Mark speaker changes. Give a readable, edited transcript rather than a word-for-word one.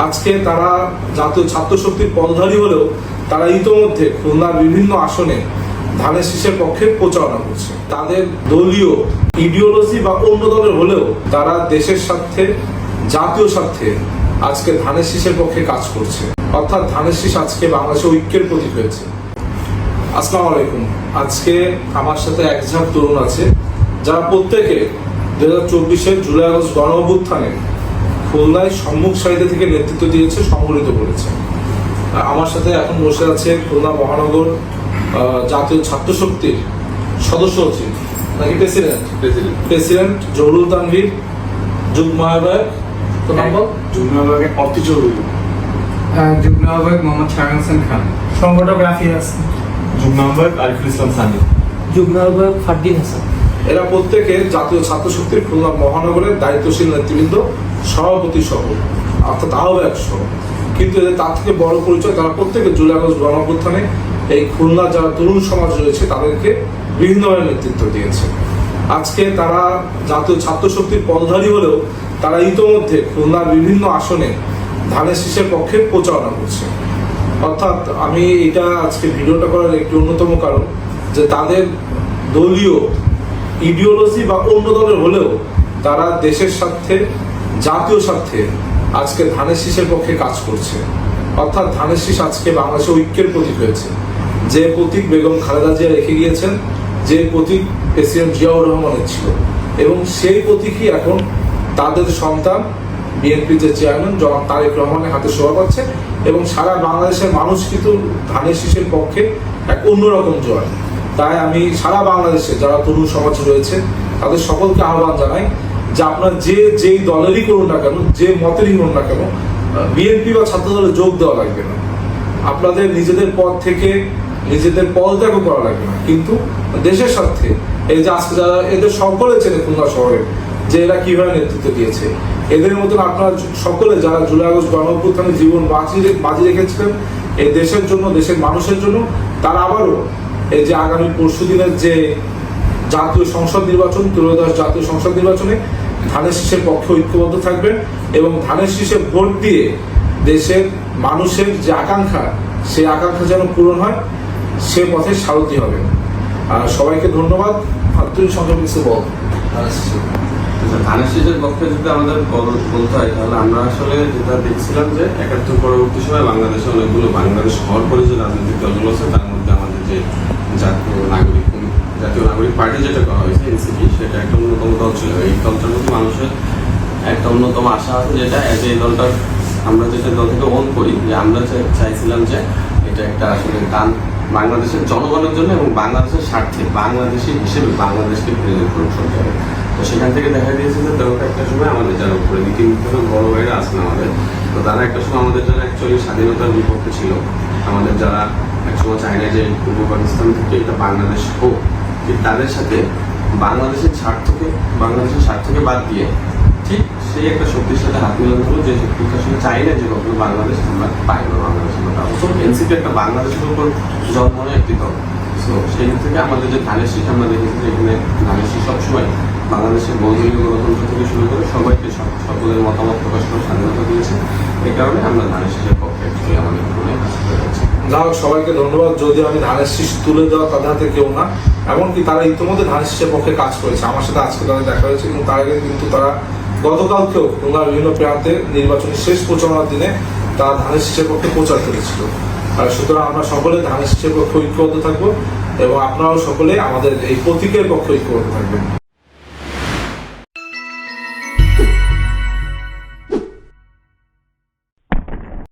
Speaker 1: আজকে তারা জাতীয় ছাত্র শক্তির পদধারী হলেও তারা ইতোমধ্যে খুলনার বিভিন্ন আসনে ধানের শীষের পক্ষে প্রচারণা করছে। তাদের দলীয় ইডিওলজি বা অন্য দলের হলেও তারা দেশের স্বার্থে, জাতীয় স্বার্থে আজকে ধানের শীষের পক্ষে কাজ করছে। অর্থাৎ ধানের শীষ আজকে বাংলাদেশের ঐক্যের প্রতীক হয়েছে। আসসালামু আলাইকুম। আজকে আমার সাথে এক ঝাঁক তরুণ আছে যারা প্রত্যেকে 2024-এর জুলাই আগস্ট গণ অভ্যুত্থানে খুলনায় সম্মুখ সারিতে থেকে নেতৃত্ব দিয়েছে, সংগঠিত করেছে। আমার সাথে এখন বসে আছে খুলনা মহানগর জাতীয় ছাত্র শক্তির সদস্য সচিব নাকি প্রেসিডেন্ট জহুরুল তানভীর, যুগ্ম আহ্বায়ক
Speaker 2: অতি জরুরি
Speaker 3: যুগ্ম আহ্বায়ক মোহাম্মদ শাহরুখ হোসেন খান,
Speaker 2: সংগঠক রাফিয়াস,
Speaker 4: যুগ্ম আহ্বায়ক আরিফুল ইসলাম সানি,
Speaker 5: যুগ্ম আহ্বায়ক ফারদিন হাসান।
Speaker 1: এরা প্রত্যেকে জাতীয় ছাত্র শক্তির খুলনা মহানগরের দায়িত্বশীল নেতৃবৃন্দ, সভাপতি সহ অর্থাৎ আহ্বায়ক সহ। কিন্তু এদের তার থেকে বড় পরিচয়, তারা প্রত্যেকে জুলাই আগস্ট গণ অভ্যুত্থানে এই খুলনা যারা তরুণ সমাজ রয়েছে তাদেরকে বিভিন্নভাবে নেতৃত্ব দিয়েছে। আজকে তারা জাতীয় ছাত্র শক্তির পদধারী হলেও তারা ইতোমধ্যে খুলনার বিভিন্ন আসনে ধানের শীষের পক্ষে প্রচারণা করছে। অর্থাৎ আমি এটা আজকে ভিডিওটা করার একটি অন্যতম কারণ যে তাদের দলীয় ইডিওলজি বা অন্য দলের হলেও তারা দেশের স্বার্থে, জাতীয় স্বার্থে আজকে ধানের শীষের পক্ষে কাজ করছে। অর্থাৎ ধানের শীষ আজকে বাংলাদেশের ঐক্যের প্রতীক হয়েছে। যে প্রতীক বেগম খালেদা জিয়া রেখে গিয়েছেন, যে প্রতীক প্রেসিডেন্ট জিয়াউর রহমানের ছিল, এবং সেই প্রতীকই এখন তাদের সন্তান বিএনপি যে চেয়ারম্যান জনাব তারেক রহমানের হাতে শোভা পাচ্ছে। এবং সারা বাংলাদেশের মানুষ কিন্তু ধানের শীষের পক্ষে এক অন্যরকম জয়। তাই আমি সারা বাংলাদেশে যারা তরুণ সমাজ রয়েছে তাদের সকলকে আহ্বান জানাই যে আপনার যেই দলেরই করুন না কেন, যে মতেরই করুন না কেন, বিএনপি বা ছাত্র দলে যোগ দেওয়া লাগবে না। আপনাদের নিজেদের পদ থেকে নিজেদের পদত্যাগও করা লাগবে না, কিন্তু দেশের স্বার্থে এই যে আজকে যারা এদের সকলে চেনে খুলনা শহরে যে এরা কিভাবে নেতৃত্ব দিয়েছে, এদের মতন আপনারা সকলে যারা জুলাই আগস্ট গণ অভ্যুত্থানে জীবন বাজি রেখেছিলেন এই দেশের জন্য, দেশের মানুষের জন্য, তারা আবারও এই যে আগামী পরশু দিনের যে জাতীয় সংসদ নির্বাচন, ত্রয়োদশ জাতীয় সংসদ নির্বাচনে ধানের শীষের পক্ষে ঐক্যবদ্ধ থাকবেন এবং ধানের শীষে ভোট দিয়ে দেশের মানুষের যে আকাঙ্ক্ষা, সেই আকাঙ্ক্ষা যেন পূরণ হয়, সে পথে সারথি হবে। আর সবাইকে ধন্যবাদ। তুমি সংক্ষেপে কিছু বল।
Speaker 6: ধানের শীষের পক্ষে যদি আমাদের বলতে হয় তাহলে আমরা আসলে যেটা দেখছিলাম যে ৭১ পরবর্তী সময় বাংলাদেশে অনেকগুলো বাংলাদেশ হওয়ার পরে যে রাজনৈতিক দলগুলো আছে তার মধ্যে আমাদের যে জাতীয় নাগরিক পার্টি যেটা করা হয়েছে এনসিপি, সেটা একটা অন্যতম দল ছিল। এই দলটার মধ্যে মানুষের একটা অন্যতম আশা আছে, যেটা এই দলটার আমরা যেটা দল থেকে ওন করি যে আমরা চাইছিলাম যে এটা একটা আসলে গান বাংলাদেশের জনগণের জন্য এবং বাংলাদেশের স্বার্থে বাংলাদেশি হিসেবে বাংলাদেশকে প্রেজেন্ট করে চলতে হবে। তো সেখান থেকে দেখা দিয়েছে যে দলটা একটা সময় আমাদের যারা উপরে নীতিমূলক বড় ভাইরা আছেন আমাদের, তো তারা একটা সময় আমাদের যারা অ্যাকচুয়ালি স্বাধীনতার বিপক্ষে ছিল, আমাদের যারা একসময় চায় না যে পূর্ব পাকিস্তান থেকে এটা বাংলাদেশ হোক, ঠিক তাদের সাথে বাংলাদেশের স্বার্থকে বাদ দিয়ে ঠিক সেই একটা শক্তির সাথে হাত মিলানো হলো, যে শক্তিটা আসলে চাই না যে কখনো বাংলাদেশ আমরা পাই না, বাংলাদেশ আমরা পাবো। তো এনসিপি একটা বাংলাদেশের উপর জন্মানো একটি দল। তো সেই দিক থেকে আমাদের যে ধানের শীষ আমরা দেখেছি যে এখানে ধানের শীষ সবসময় বাংলাদেশের বহুদলীয় গণতন্ত্র থেকে শুরু করে সবাইকে সকলের মতামত প্রকাশ করার স্বাধীনতা দিয়েছে। এই কারণে আমরা ধানের শীষের পক্ষে আমাদের মনে কাজ করে যাচ্ছি।
Speaker 1: যাই হোক, সবাইকে ধন্যবাদ। যদিও আমি ধানের শীষ তুলে দেওয়া তাদের হাতে কেউ না, এমনকি তারা ইতিমধ্যে ধানের শীষের পক্ষে কাজ করেছে। আমার সাথে আজকে তাদের দেখা হয়েছে, এবং তার আগে কিন্তু তারা গতকালকেও খুলনার বিভিন্ন প্রান্তে নির্বাচনের শেষ প্রচারণার দিনে তারা ধানের শীষের পক্ষে প্রচার করেছিল। আর সুতরাং আমরা সকলে ধানের শীষের পক্ষে ঐক্যবদ্ধ থাকবো এবং আপনারাও সকলে আমাদের এই প্রতীকের পক্ষে ঐক্যবদ্ধ থাকবেন।